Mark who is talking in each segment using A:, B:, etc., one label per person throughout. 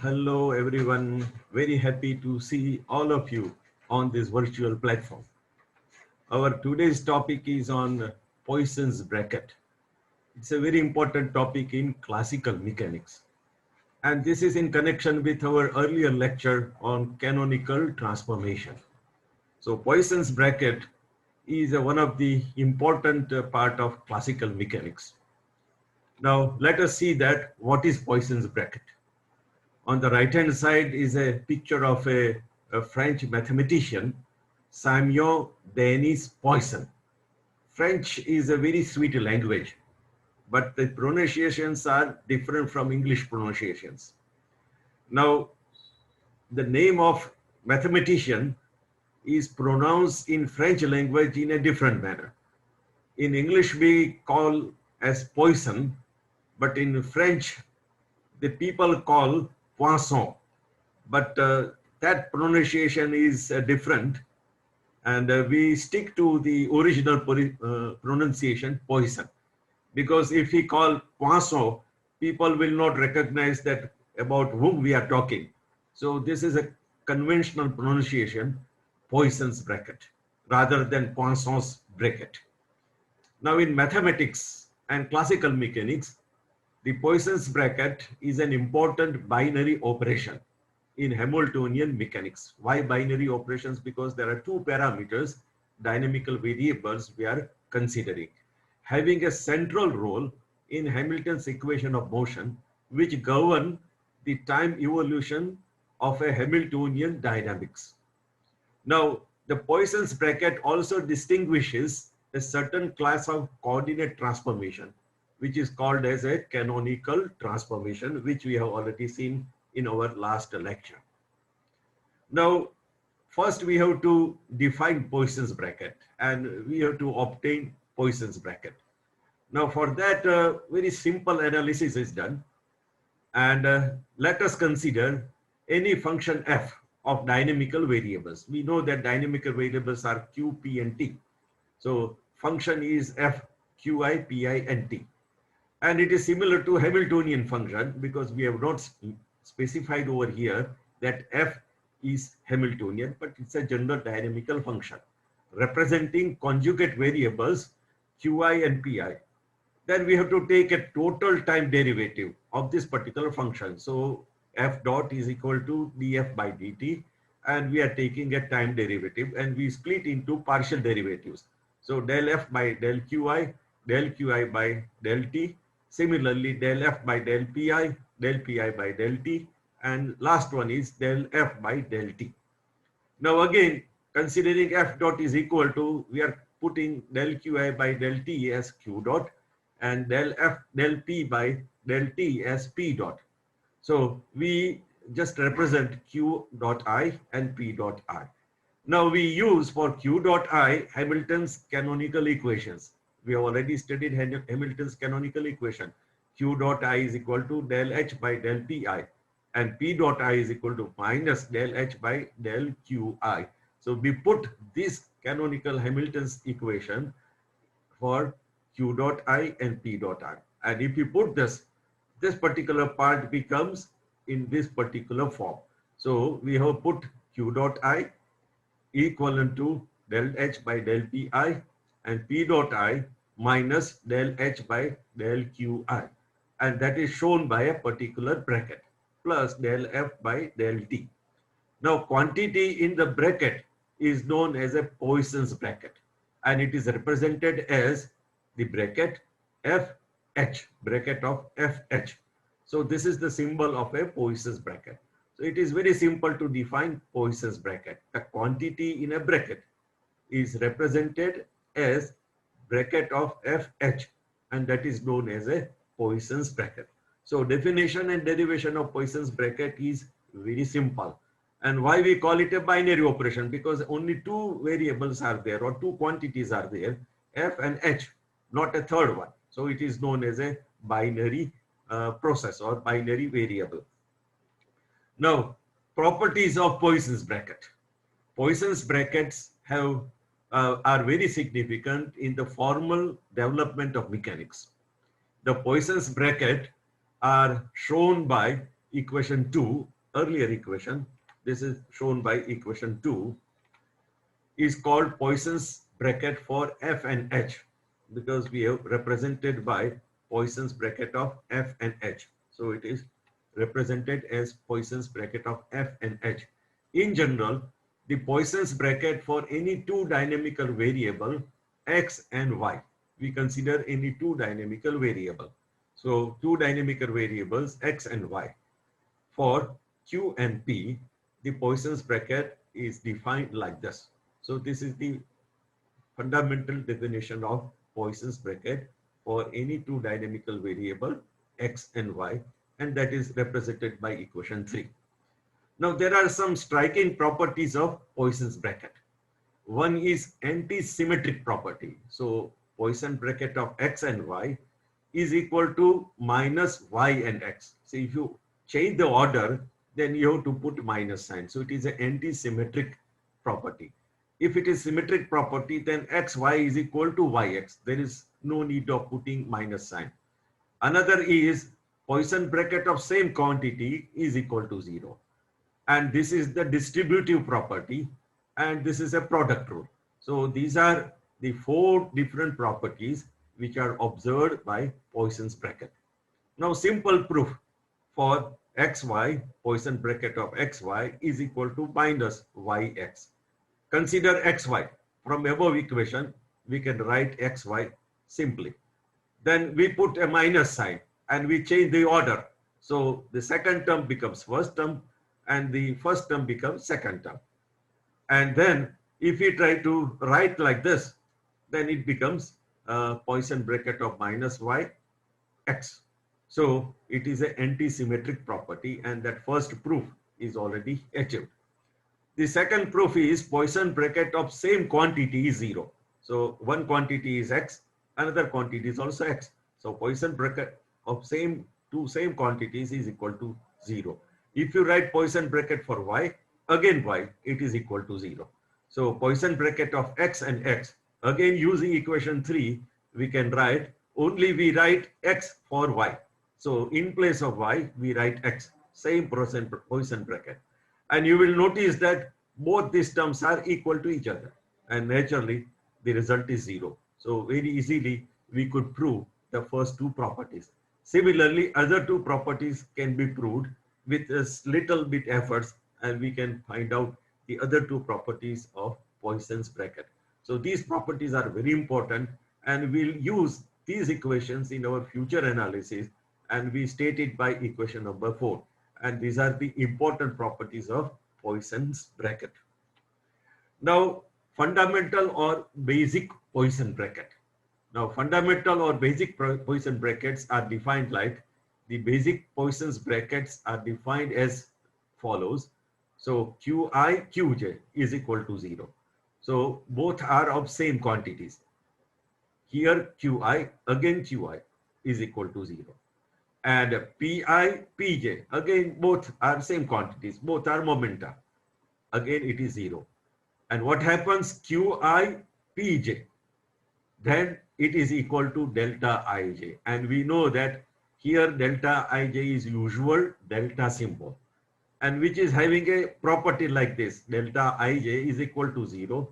A: Hello, everyone. Very happy to see all of you on this virtual platform. Our today's topic is on Poisson's bracket. It's a very important topic in classical mechanics. And this is in connection with our earlier lecture on canonical transformation. So Poisson's bracket is one of the important part of classical mechanics. Now, let us see that what is Poisson's bracket. On the right-hand side is a picture of a French mathematician, Samuel Denis Poisson. French is a very sweet language, but the pronunciations are different from English pronunciations. Now, the name of mathematician is pronounced in French language in a different manner. In English, we call as Poisson, but in French, the people call Poisson. But that pronunciation is different, and we stick to the original pronunciation, Poisson, because if we call Poisson, people will not recognize that about whom we are talking. So this is a conventional pronunciation, Poisson's bracket, rather than Poisson's bracket. Now in mathematics and classical mechanics, the Poisson's bracket is an important binary operation in Hamiltonian mechanics. Why binary operations? Because there are two parameters, dynamical variables we are considering, having a central role in Hamilton's equation of motion, which govern the time evolution of a Hamiltonian dynamics. Now, the Poisson's bracket also distinguishes a certain class of coordinate transformation, which is called as a canonical transformation, which we have already seen in our last lecture. Now, first we have to define Poisson's bracket, and we have to obtain Poisson's bracket. Now, for that, very simple analysis is done, and let us consider any function f of dynamical variables. We know that dynamical variables are q, p, and t. So, function is f, qi, pi, and t. And it is similar to Hamiltonian function because we have not specified over here that f is Hamiltonian, but it's a general dynamical function representing conjugate variables qi and pi. Then we have to take a total time derivative of this particular function. So f dot is equal to df by dt, and we are taking a time derivative, and we split into partial derivatives. So del f by del qi by del t. Similarly, del f by del pi by del t, and last one is del f by del t. Now again, considering f dot is equal to, we are putting del qi by del t as q dot, and del p by del t as p dot. So we just represent q dot I and p dot I. Now we use for q dot I Hamilton's canonical equations. We have already studied Hamilton's canonical equation. Q dot I is equal to del h by del pi, and p dot I is equal to minus del h by del qi. So we put this canonical Hamilton's equation for q dot I and p dot I. And if you put this particular part becomes in this particular form. So we have put q dot I equivalent to del h by del pi and p dot I minus del h by del qi, and that is shown by a particular bracket plus del f by del t. Now quantity in the bracket is known as a Poisson's bracket, and it is represented as the bracket fh, bracket of fh. So this is the symbol of a Poisson's bracket. So it is very simple to define Poisson's bracket. The quantity in a bracket is represented as bracket of fh, and that is known as a Poisson's bracket. So definition and derivation of Poisson's bracket is very simple. And why we call it a binary operation? Because only two variables are there, or two quantities are there, f and h, not a third one. So it is known as a binary process or binary variable. Now, properties of Poisson's bracket. Poisson's brackets have are very significant in the formal development of mechanics. The Poisson's bracket are shown by equation 2 earlier equation, this is shown by equation 2, is called Poisson's bracket for f and h, because we have represented by Poisson's bracket of f and h. So it is represented as Poisson's bracket of f and h. In general, the Poisson's bracket for any two dynamical variable x and y. We consider any two dynamical variable. So two dynamical variables x and y. For Q and P, the Poisson's bracket is defined like this. So this is the fundamental definition of Poisson's bracket for any two dynamical variable x and y, and that is represented by equation 3. Now there are some striking properties of Poisson's bracket. One is anti-symmetric property. So Poisson bracket of x and y is equal to minus y and x. So if you change the order, then you have to put minus sign. So it is an anti-symmetric property. If it is symmetric property, then xy is equal to yx. There is no need of putting minus sign. Another is Poisson bracket of same quantity is equal to 0. And this is the distributive property, and this is a product rule. So these are the 4 different properties which are observed by Poisson's bracket. Now simple proof for xy, Poisson bracket of xy is equal to minus yx. Consider xy. From above equation, we can write xy simply. Then we put a minus sign and we change the order. So the second term becomes first term and the first term becomes second term. And then if we try to write like this, then it becomes Poisson bracket of minus y x. So it is an anti-symmetric property, and that first proof is already achieved. The second proof is Poisson bracket of same quantity is 0. So one quantity is x, another quantity is also x. So Poisson bracket of same quantities is equal to 0. If you write Poisson bracket for y, again y, it is equal to 0. So Poisson bracket of x and x, again using equation 3, we can write, only we write x for y. So in place of y, we write x, same Poisson bracket. And you will notice that both these terms are equal to each other. And naturally, the result is 0. So very easily, we could prove the first 2 properties. Similarly, other 2 properties can be proved with a little bit efforts, and we can find out the other 2 properties of Poisson's bracket. So these properties are very important, and we'll use these equations in our future analysis, and we state it by equation number 4. And these are the important properties of Poisson's bracket. Now, fundamental or basic Poisson bracket. Now, fundamental or basic Poisson brackets are defined like, the basic Poisson's brackets are defined as follows. So Qi, Qj is equal to 0. So both are of same quantities. Here Qi, again Qi is equal to 0. And Pi, Pj, again both are same quantities, both are momenta. Again it is 0. And what happens? Qi, Pj, then it is equal to delta Ij. And we know that here delta Ij is usual delta symbol, and which is having a property like this. Delta Ij is equal to 0,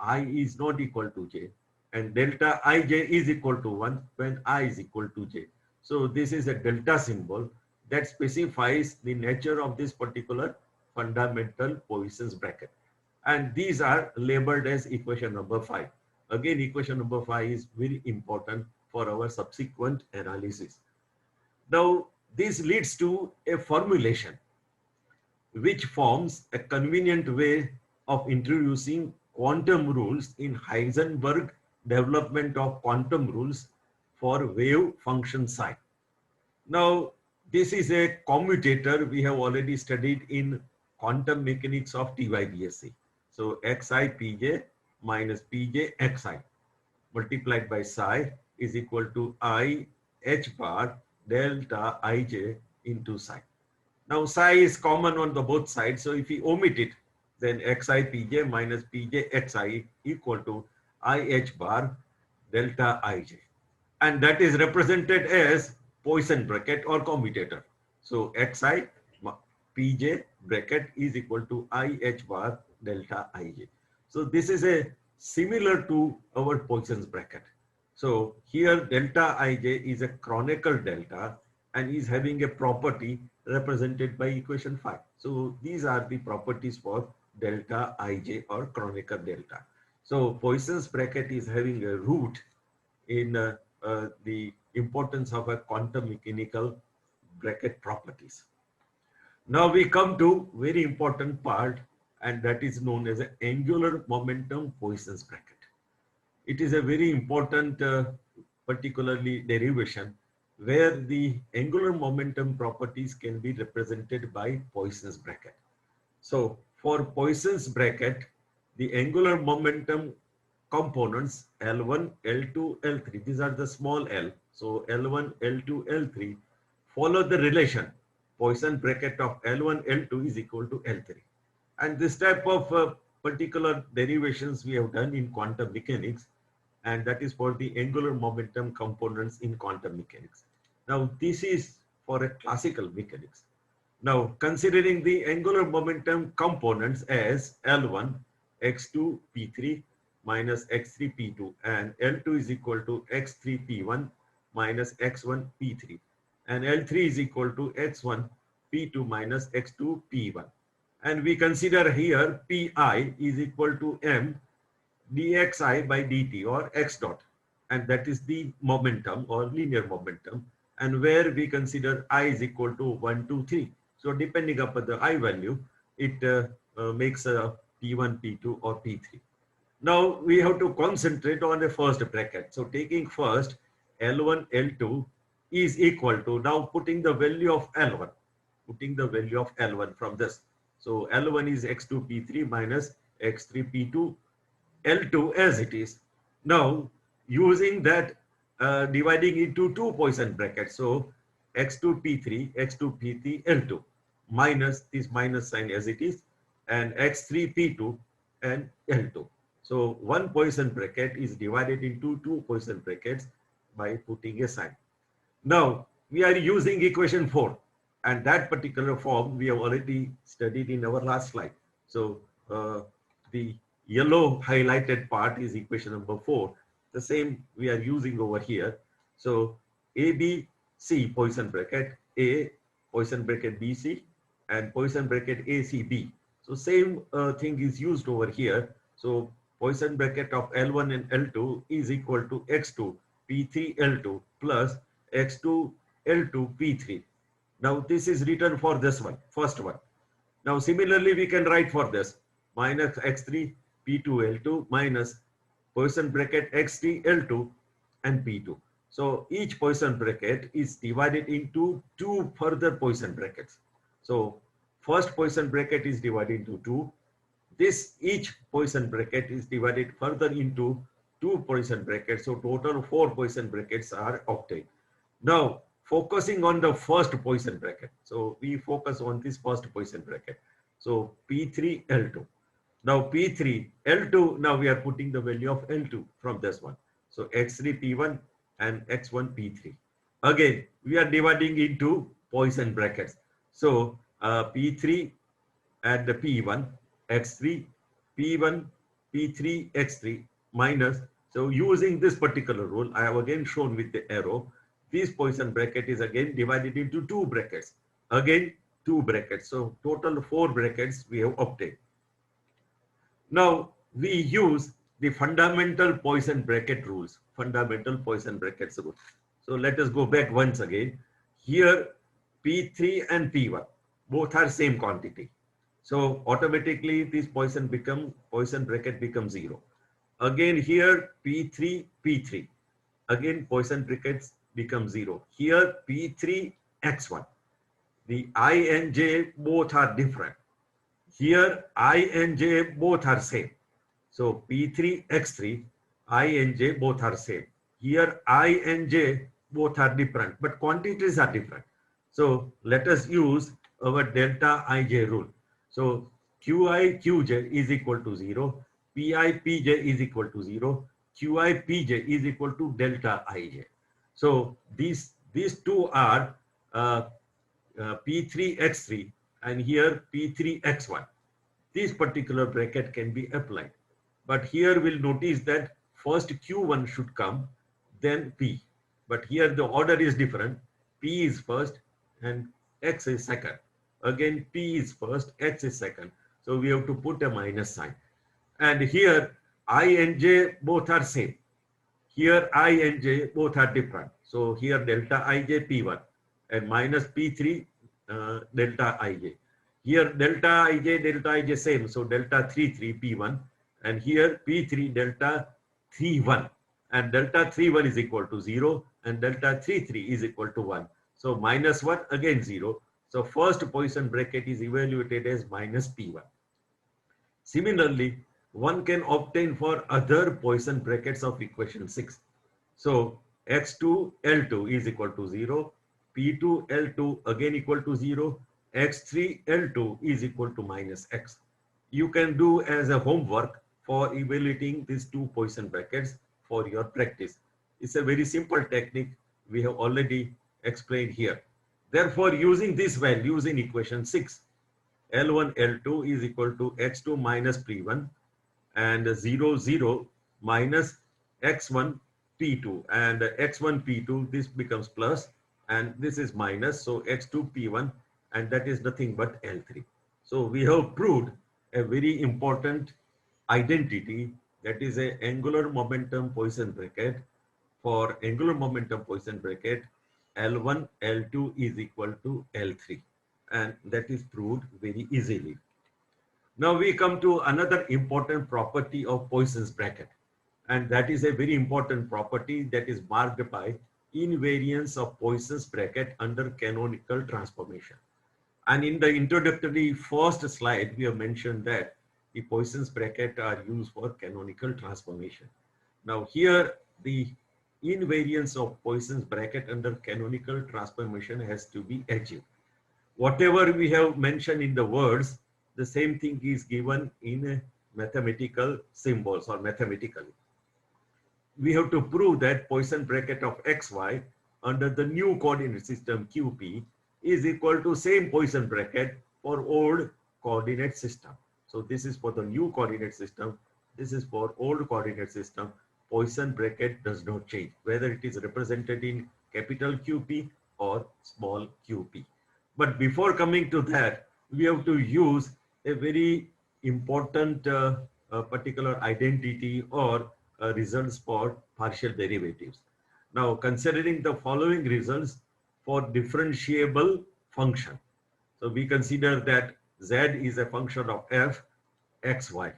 A: I is not equal to j, and delta Ij is equal to 1 when I is equal to j. So this is a delta symbol that specifies the nature of this particular fundamental Poisson's bracket. And these are labeled as equation number 5. Again, equation number 5 is very important for our subsequent analysis. Now, this leads to a formulation which forms a convenient way of introducing quantum rules in Heisenberg development of quantum rules for wave function psi. Now, this is a commutator we have already studied in quantum mechanics of TYBSc. So xi pj minus pj xi multiplied by psi is equal to I h bar delta ij into psi. Now psi is common on the both sides, so if we omit it, then xi pj minus pj xi equal to I h bar delta ij. And that is represented as Poisson bracket or commutator. So xi Pj bracket is equal to IH bar delta Ij. So this is a similar to our Poisson's bracket. So here delta Ij is a canonical delta and is having a property represented by equation 5. So these are the properties for delta Ij or canonical delta. So Poisson's bracket is having a root in the importance of a quantum mechanical bracket properties. Now we come to very important part, and that is known as an angular momentum Poisson's bracket. It is a very important particularly derivation where the angular momentum properties can be represented by Poisson's bracket. So for Poisson's bracket, the angular momentum components L1, L2, L3, these are the small l. So L1, L2, L3 follow the relation Poisson bracket of L1, L2 is equal to L3. And this type of particular derivations we have done in quantum mechanics, and that is for the angular momentum components in quantum mechanics. Now this is for a classical mechanics. Now considering the angular momentum components as L1 x2 p3 minus x3 p2 and L2 is equal to x3 p1 minus x1 p3 and L3 is equal to x1 p2 minus x2 p1, and we consider here pi is equal to m dxi by dt or x dot, and that is the momentum or linear momentum, and where we consider I is equal to 1, 2, 3. So depending upon the I value, it makes a P1, P2 or P3. Now we have to concentrate on the first bracket. So taking first L1, L2 is equal to, now putting the value of L1, from this. So L1 is x2 P3 minus x3 P2 L2 as it is. Now using that dividing into two Poisson brackets. So x2 P3, x2 P3 L2 minus this minus sign as it is, and x3 P2 and L2. So one Poisson bracket is divided into two Poisson brackets by putting a sign. Now we are using equation 4, and that particular form we have already studied in our last slide. So the yellow highlighted part is equation number 4. The same we are using over here. So ABC Poisson bracket, A Poisson bracket BC and Poisson bracket ACB. So same thing is used over here. So Poisson bracket of L1 and L2 is equal to x2 P3 L2 plus x2 L2 P3. Now this is written for this one, first one. Now similarly we can write for this minus x3 P2 L2 minus Poisson bracket x3 L2 and P2. So each Poisson bracket is divided into two further Poisson brackets. So first Poisson bracket is divided into two. This each Poisson bracket is divided further into two Poisson brackets. So total 4 Poisson brackets are obtained. Now focusing on the first Poisson bracket. So we focus on this first Poisson bracket. So P3 L2. Now P3 L2, now we are putting the value of L2 from this one. So x3 P1 and x1 P3. Again, we are dividing into Poisson brackets. So P3 and the P1, x3, P1, P3, x3 minus. So using this particular rule, I have again shown with the arrow, this Poisson bracket is again divided into two brackets. Again, two brackets. So total 4 brackets we have obtained. Now we use the fundamental Poisson bracket rules, fundamental Poisson brackets rules. So let us go back once again. Here P3 and P1, both are same quantity. So automatically this Poisson bracket becomes 0. Again here P3, P3, again Poisson brackets become 0. Here P3, X1, the I and J both are different. Here I and J both are same. So P3, X3, I and J both are same. Here I and J both are different, but quantities are different. So let us use our delta Ij rule. So Qi, Qj is equal to 0. Pi, Pj is equal to 0. Qi, Pj is equal to delta Ij. So these two are P3, X3 and here P3X1. This particular bracket can be applied. But here we'll notice that first Q1 should come, then P. But here the order is different. P is first and X is second. Again, P is first, X is second. So we have to put a minus sign. And here I and J both are same. Here I and J both are different. So here delta Ij P1 and minus P3 delta Ij. Here delta Ij same. So delta 33 P1 and here P3 delta 31 and delta 31 is equal to 0 and delta 33 is equal to 1. So minus 1 again 0. So first Poisson bracket is evaluated as minus P1. Similarly, one can obtain for other Poisson brackets of equation 6. So x2 L2 is equal to 0, P2 L2 again equal to 0, x3 L2 is equal to minus x. You can do as a homework for evaluating these two Poisson brackets for your practice. It's a very simple technique we have already explained here. Therefore, using these values in equation 6, L1 L2 is equal to x2 minus P1 and 0 0 minus x1 P2 and x1 P2, this becomes plus and this is minus, so x2 P1 and that is nothing but L3. So we have proved a very important identity, that is a angular momentum Poisson bracket. For angular momentum Poisson bracket, L1 L2 is equal to L3 and that is proved very easily. Now we come to another important property of Poisson's bracket, and that is a very important property that is marked by invariance of Poisson's bracket under canonical transformation. And in the introductory first slide, we have mentioned that the Poisson's bracket are used for canonical transformation. Now here the invariance of Poisson's bracket under canonical transformation has to be achieved. Whatever we have mentioned in the words, the same thing is given in mathematical symbols or mathematically. We have to prove that Poisson bracket of xy under the new coordinate system QP is equal to same Poisson bracket for old coordinate system. So this is for the new coordinate system. This is for old coordinate system. Poisson bracket does not change, whether it is represented in capital QP or small qp. But before coming to that, we have to use a very important particular identity or results for partial derivatives. Now, considering the following results for differentiable function. So we consider that z is a function of f xy,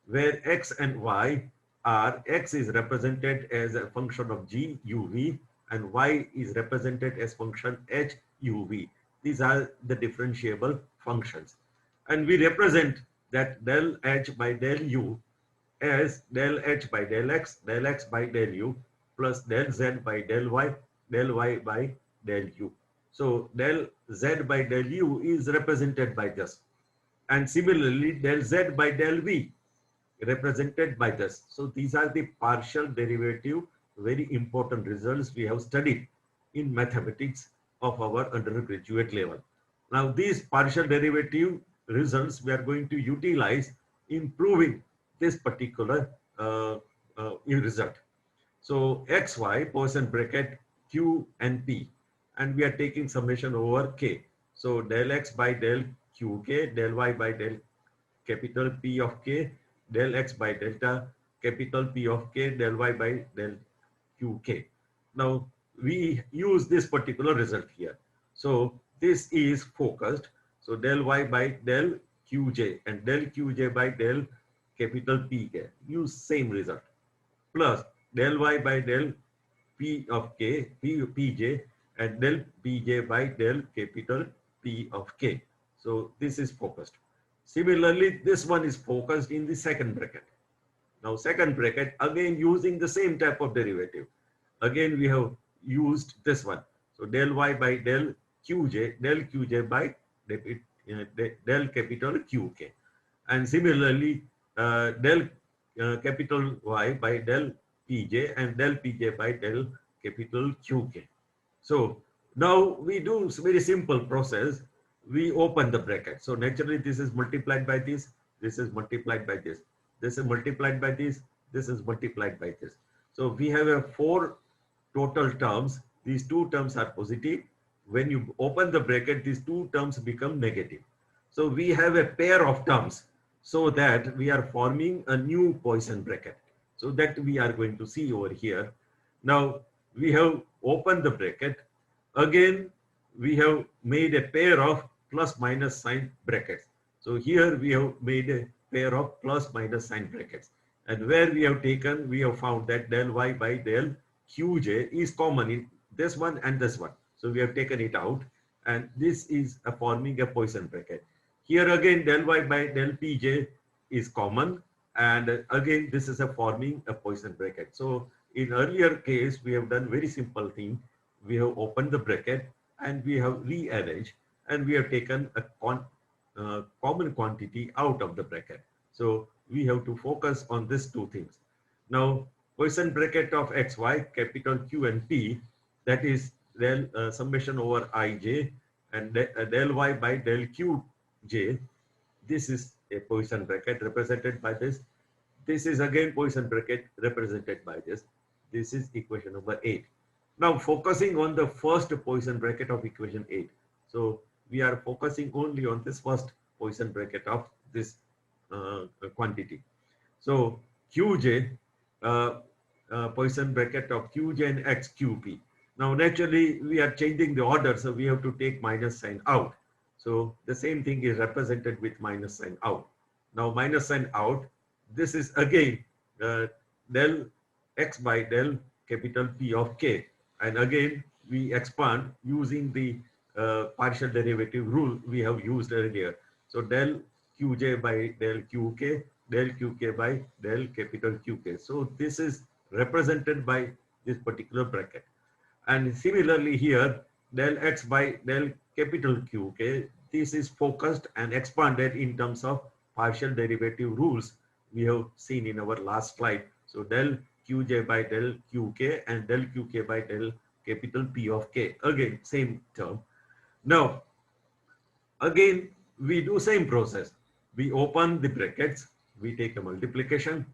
A: where x and y are, x is represented as a function of g uv and y is represented as function h uv. These are the differentiable functions. And we represent that del h by del u as del h by del x by del u plus del z by del y by del u. So del z by del u is represented by this. And similarly, del z by del v represented by this. So these are the partial derivative, very important results we have studied in mathematics of our undergraduate level. Now these partial derivative results we are going to utilize in proving this particular result. So xy, Poisson bracket q and p, and we are taking summation over k. So del x by del qk, del y by del capital P of k, del x by delta capital P of k, del y by del qk. Now we use this particular result here. So this is focused. So del y by del qj and del qj by del capital Pk, use same result, plus del y by del P of k, pj and del pj by del capital P of k. So this is focused. Similarly, this one is focused in the second bracket. Now second bracket, again using the same type of derivative. Again we have used this one. So del y by del qj by del capital qk. And similarly, del capital Y by del pj and del pj by del capital qk. So now we do very simple process. we open the bracket. So naturally this is multiplied by this is multiplied by this is multiplied by this is multiplied by this. So we have a 4 total terms. These 2 terms are positive. When you open the bracket, these 2 terms become negative. So we have a pair of terms, so that we are forming a new Poisson bracket. So that we are going to see over here. Now we have opened the bracket. Again, we have made a pair of plus minus sign brackets. So here we have made a pair of plus minus sign brackets. And where we have taken, we have found that del y by del qj is common in this one and this one. So we have taken it out, and this is forming a Poisson bracket. Here again, del y by del pj is common, and again this is forming a Poisson bracket. So in earlier case, we have done very simple thing. We have opened the bracket and we have rearranged, and we have taken a common quantity out of the bracket. So we have to focus on these 2 things. Now Poisson bracket of xy, capital Q and P, that is del summation over ij, and del y by del qj. This is a Poisson bracket represented by this. This is again Poisson bracket represented by this. This is equation number 8. Now focusing on the first Poisson bracket of equation 8. So we are focusing only on this first Poisson bracket of this quantity. So qj, Poisson bracket of qj and xqp. Now naturally we are changing the order, so we have to take minus sign out. So the same thing is represented with minus sign out. Now minus sign out, this is again del x by del capital P of k. And again we expand using the partial derivative rule we have used earlier. So del qj by del qk, del qk by del capital Qk. So this is represented by this particular bracket. And similarly here, del x by del capital Qk, this is focused and expanded in terms of partial derivative rules we have seen in our last slide. So del qj by del qk and del qk by del capital P of k. Again, same term. Now, again, we do same process. We open the brackets, we take a multiplication,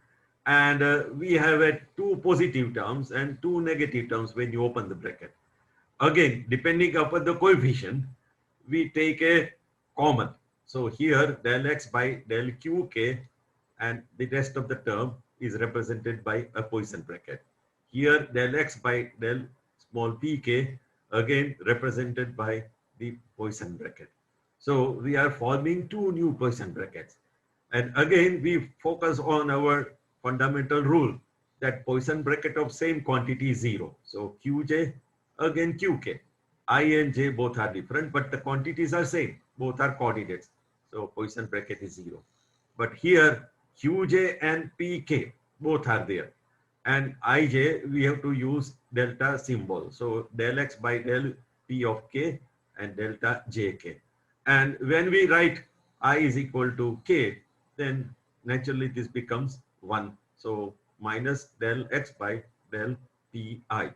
A: and we have 2 positive terms and 2 negative terms when you open the bracket. Again, depending upon the coefficient, we take a common. So here del x by del qk, and the rest of the term is represented by a Poisson bracket. Here del x by del small pk, again represented by the Poisson bracket. So we are forming 2 new Poisson brackets. And again, we focus on our fundamental rule that Poisson bracket of same quantity is 0. So qj, again qk. I and j both are different, but the quantities are same. Both are coordinates. So Poisson bracket is 0. But here qj and pk both are there. And ij, we have to use delta symbol. So del x by del p of k and delta jk. And when we write I is equal to k, then naturally this becomes 1. So minus del x by del pi.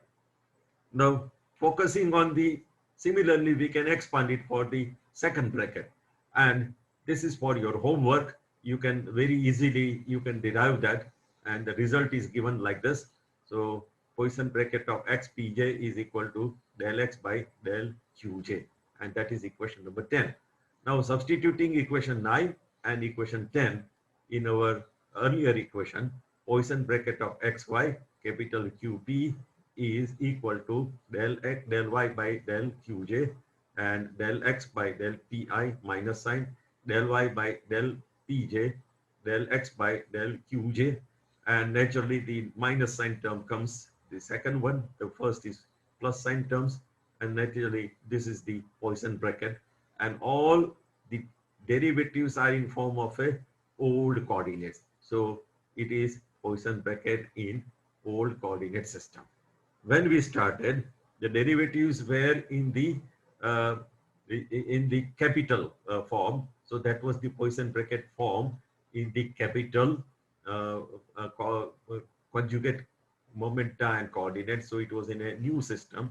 A: Now focusing on the, similarly we can expand it for the second bracket. And this is for your homework. You can very easily, you can derive that, and the result is given like this. So Poisson bracket of xpj is equal to del x by del qj, and that is equation number 10. Now substituting equation 9 and equation 10 in our earlier equation, Poisson bracket of xy capital Qp is equal to del x del y by del qj and del x by del pi minus sign, del y by del pj, del x by del qj, and naturally the minus sign term comes the second one. The first is plus sign terms, and naturally this is the Poisson bracket, and all the derivatives are in form of a old coordinates. So it is Poisson bracket in old coordinate system. When we started, the derivatives were in the capital form. So that was the Poisson bracket form in the capital conjugate momenta and coordinates. So it was in a new system,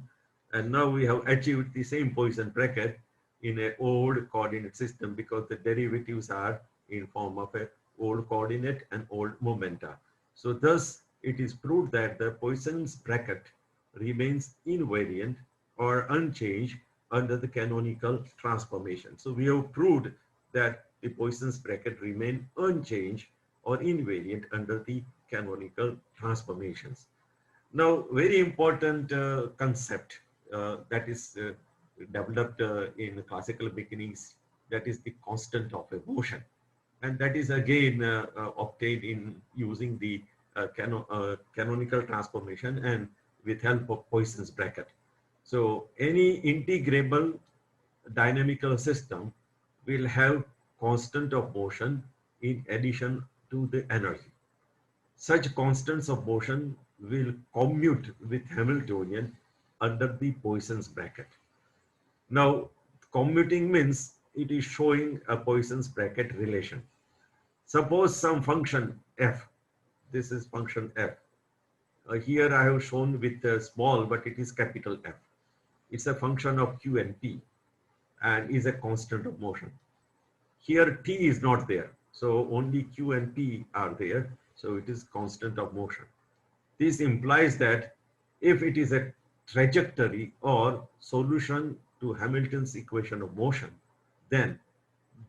A: and now we have achieved the same Poisson bracket in an old coordinate system because the derivatives are in form of a old coordinate and old momenta. So thus it is proved that the Poisson's bracket remains invariant or unchanged under the canonical transformation. So we have proved that the Poisson's bracket remain unchanged or invariant under the canonical transformations. Now, very important concept that is developed in classical mechanics, that is the constant of a motion. And that is again obtained in using the canonical transformation and with help of Poisson's bracket. So any integrable dynamical system will have constant of motion in addition to the energy. Such constants of motion will commute with Hamiltonian under the Poisson's bracket. Now, commuting means it is showing a Poisson's bracket relation. Suppose some function f, this is function f. Here I have shown with small, but it is capital F. It's a function of q and p and is a constant of motion. Here t is not there, so only q and p are there, so it is constant of motion. This implies that if it is a trajectory or solution to Hamilton's equation of motion, then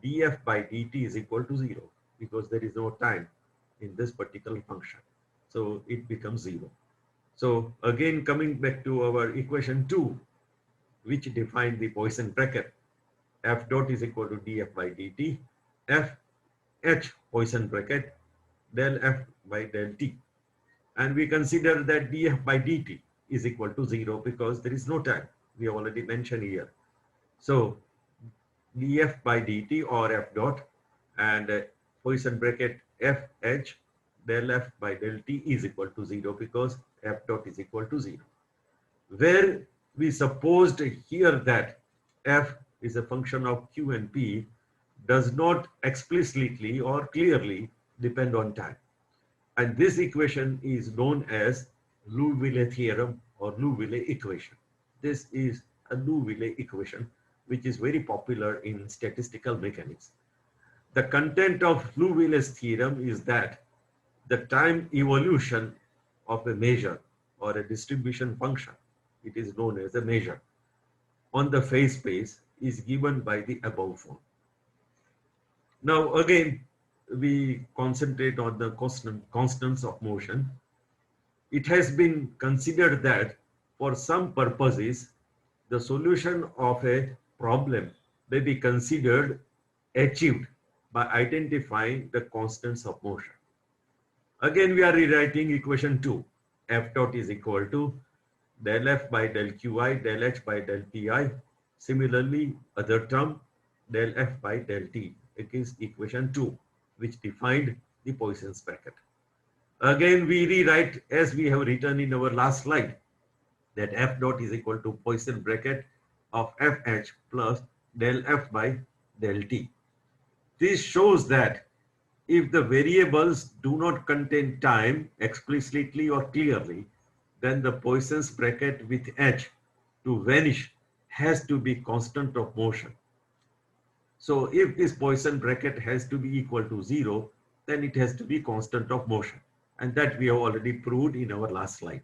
A: df by dt is equal to 0 because there is no time in this particular function. So it becomes 0. So again, coming back to our equation 2, which define the Poisson bracket, f dot is equal to df by dt, f h Poisson bracket, del f by del t. And we consider that df by dt is equal to 0 because there is no time. We have already mentioned here. So df by dt or f dot and Poisson bracket fh del f by del t is equal to 0 because f dot is equal to 0. Where we supposed here that f is a function of q and p does not explicitly or clearly depend on time. And this equation is known as Liouville theorem or Liouville equation. This is a Liouville equation which is very popular in statistical mechanics. The content of Liouville's theorem is that the time evolution of a measure or a distribution function, it is known as a measure, on the phase space is given by the above form. Now again, we concentrate on the constants of motion. It has been considered that for some purposes, the solution of a problem may be considered achieved by identifying the constants of motion. Again, we are rewriting equation 2. F dot is equal to del f by del qi, del h by del pi. Similarly, other term, del f by del t. It is equation 2, which defined the Poisson's bracket. Again, we rewrite as we have written in our last slide that f dot is equal to Poisson bracket of fh plus del f by del t. This shows that if the variables do not contain time explicitly or clearly, then the Poisson's bracket with h to vanish has to be constant of motion. So if this Poisson bracket has to be equal to 0, then it has to be constant of motion. And that we have already proved in our last slide.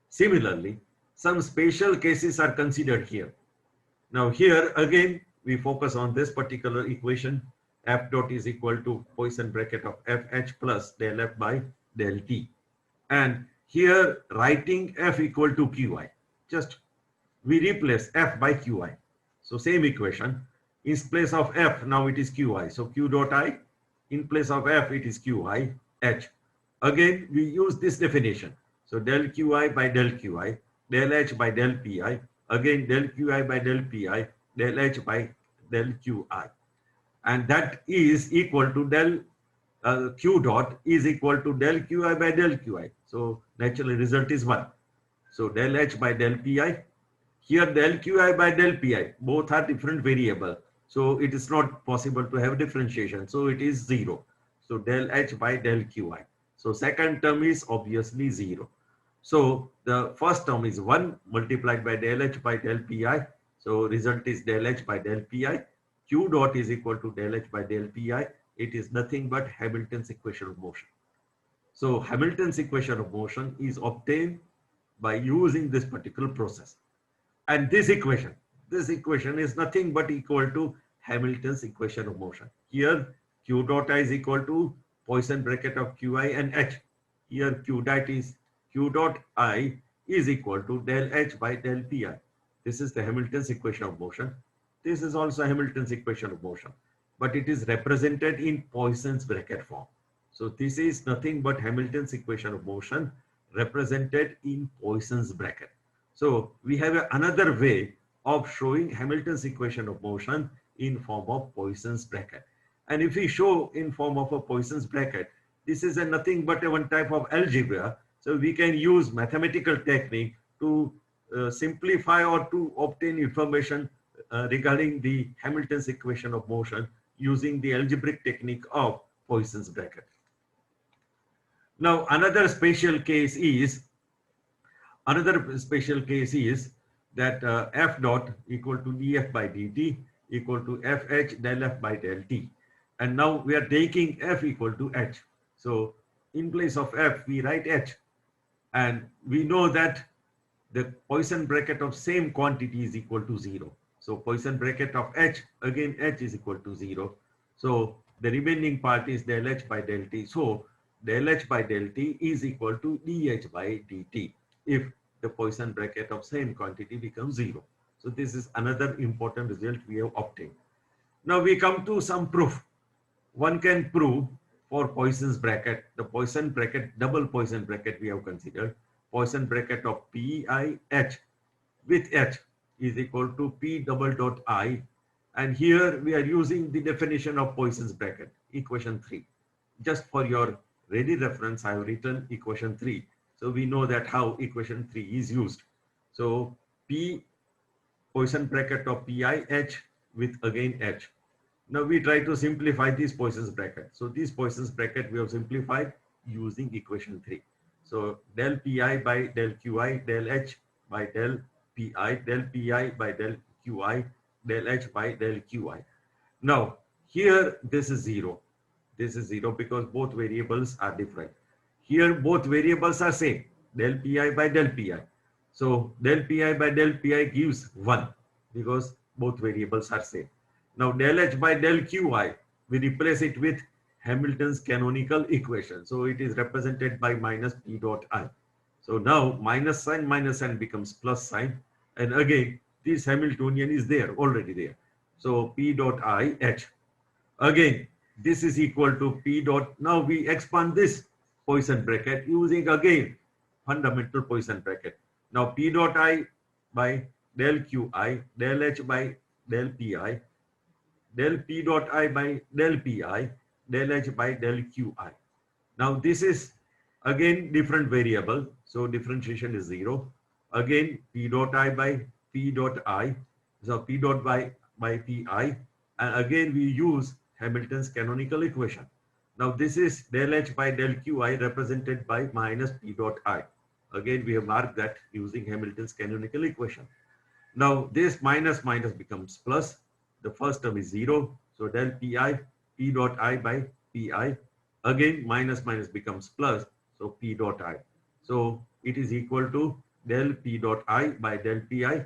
A: Similarly, some special cases are considered here. Now here again, we focus on this particular equation. F dot is equal to Poisson bracket of fh plus del f by del t. And here writing f equal to qi. Just we replace f by qi. So same equation. In place of f, now it is qi. So q dot I. In place of f, it is qi h. Again, we use this definition. So del qi by del qi, del h by del pi. Again, del qi by del pi, del h by del qi. And that is equal to del q dot is equal to del qi by del qi. So naturally result is 1. So del h by del pi. Here del qi by del pi, both are different variable. So it is not possible to have differentiation. So it is 0. So del h by del qi. So second term is obviously 0. So the first term is 1 multiplied by del h by del pi. So result is del H by del Pi. Q dot is equal to del H by del Pi. It is nothing but Hamilton's equation of motion. So Hamilton's equation of motion is obtained by using this particular process. And this equation is nothing but equal to Hamilton's equation of motion. Here Q dot I is equal to Poisson bracket of Qi and H. Here Q dot I is equal to del H by del Pi. This is the Hamilton's equation of motion. This is also Hamilton's equation of motion, but it is represented in Poisson's bracket form. So this is nothing but Hamilton's equation of motion represented in Poisson's bracket. So we have another way of showing Hamilton's equation of motion in form of Poisson's bracket. And if we show in form of a Poisson's bracket, this is nothing but one type of algebra. So we can use mathematical technique to simplify or to obtain information regarding the Hamilton's equation of motion using the algebraic technique of Poisson's bracket. Now another special case is that f dot equal to df by dt equal to fh del f by del t. And now we are taking f equal to h. So in place of f, we write h. And we know that the Poisson bracket of same quantity is equal to 0. So Poisson bracket of h, again h is equal to 0. So the remaining part is del h by del t. So del h by del t is equal to dh by dt if the Poisson bracket of same quantity becomes 0. So this is another important result we have obtained. Now we come to some proof. One can prove for Poisson's bracket, the Poisson bracket, double Poisson bracket we have considered, Poisson bracket of Pi h with h is equal to P double dot I. And here we are using the definition of Poisson's bracket, equation 3. Just for your ready reference, I have written equation 3. So we know that how equation 3 is used. So P Poisson bracket of Pi h with again h. Now we try to simplify this Poisson's bracket. So this Poisson's bracket we have simplified using equation 3. So del Pi by del Qi, del h by del Pi by del Qi, del h by del Qi. Now here this is 0. This is 0 because both variables are different. Here both variables are same, del Pi by del Pi. So del Pi by del Pi gives 1 because both variables are same. Now del h by del Qi, we replace it with Hamilton's canonical equation. So it is represented by minus P dot I. So now minus sign becomes plus sign. And again, this Hamiltonian is there, already there. So P dot I h. Again, this is equal to P dot. Now we expand this Poisson bracket using again fundamental Poisson bracket. Now P dot I by del Qi, del h by del Pi, del P dot I by del Pi, del h by del Qi. Now this is again different variable, so differentiation is 0. Again P dot I by P dot I, so P dot by Pi, and again we use Hamilton's canonical equation. Now this is del h by del Qi represented by minus P dot I. Again we have marked that using Hamilton's canonical equation. Now this minus becomes plus. The first term is 0. So del Pi, P dot I by Pi. Again minus becomes plus. So P dot I. So it is equal to del P dot I by del Pi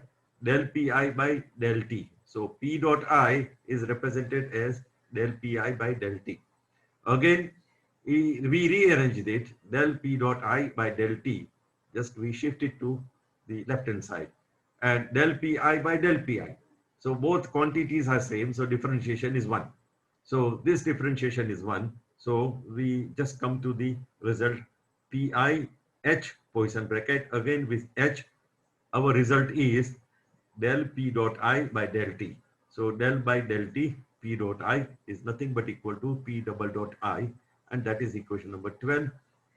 A: by del T. So P dot I is represented as del Pi by del T. Again, we rearranged it, del P dot I by del T. Just we shift it to the left hand side. And del Pi by del Pi. So both quantities are same, so differentiation is 1. So this differentiation is 1. So we just come to the result Pi h Poisson bracket. Again with h, our result is del P dot I by del T. So del by del T, P dot I is nothing but equal to P double dot I, and that is equation number 12.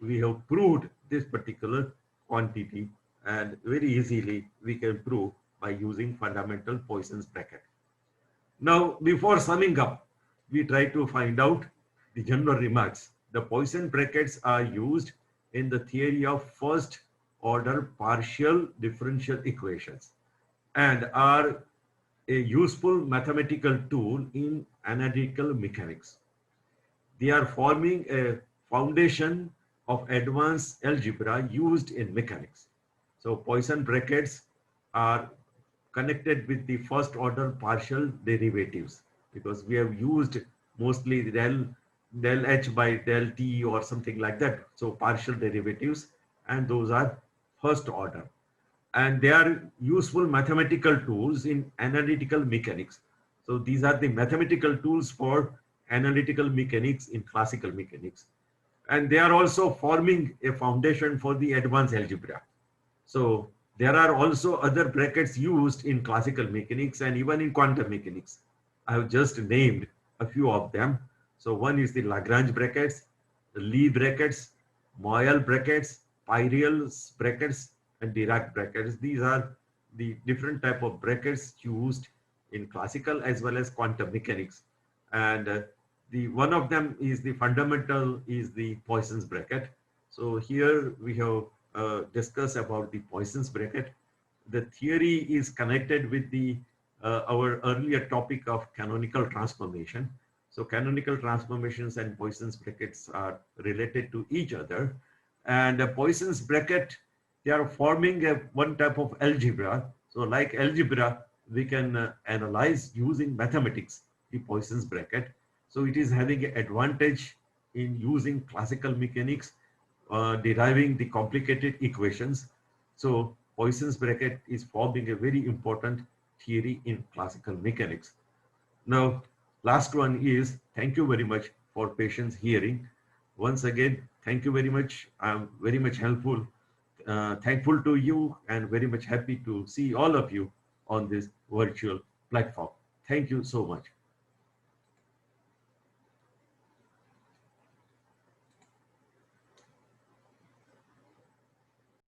A: We have proved this particular quantity, and very easily we can prove by using fundamental Poisson's bracket. Now, before summing up, we try to find out the general remarks. The Poisson brackets are used in the theory of first order partial differential equations and are a useful mathematical tool in analytical mechanics. They are forming a foundation of advanced algebra used in mechanics. So Poisson brackets are connected with the first order partial derivatives, because we have used mostly del H by del T or something like that. So partial derivatives, and those are first order. And they are useful mathematical tools in analytical mechanics. So these are the mathematical tools for analytical mechanics in classical mechanics. And they are also forming a foundation for the advanced algebra. So there are also other brackets used in classical mechanics and even in quantum mechanics. I have just named a few of them. So one is the Lagrange brackets, the Lie brackets, Moyal brackets, Pyreal brackets, and Dirac brackets. These are the different type of brackets used in classical as well as quantum mechanics. And the one of them is the fundamental is the Poisson's bracket. So here we have discussed about the Poisson's bracket. The theory is connected with the our earlier topic of canonical transformation. So canonical transformations and Poisson's brackets are related to each other. And Poisson's bracket, they are forming one type of algebra. So like algebra, we can analyze using mathematics the Poisson's bracket. So it is having an advantage in using classical mechanics, deriving the complicated equations. So Poisson's bracket is forming a very important theory in classical mechanics. Now, last one is, thank you very much for patience hearing. Once again, thank you very much. I'm very much thankful to you, and very much happy to see all of you on this virtual platform. Thank you so much.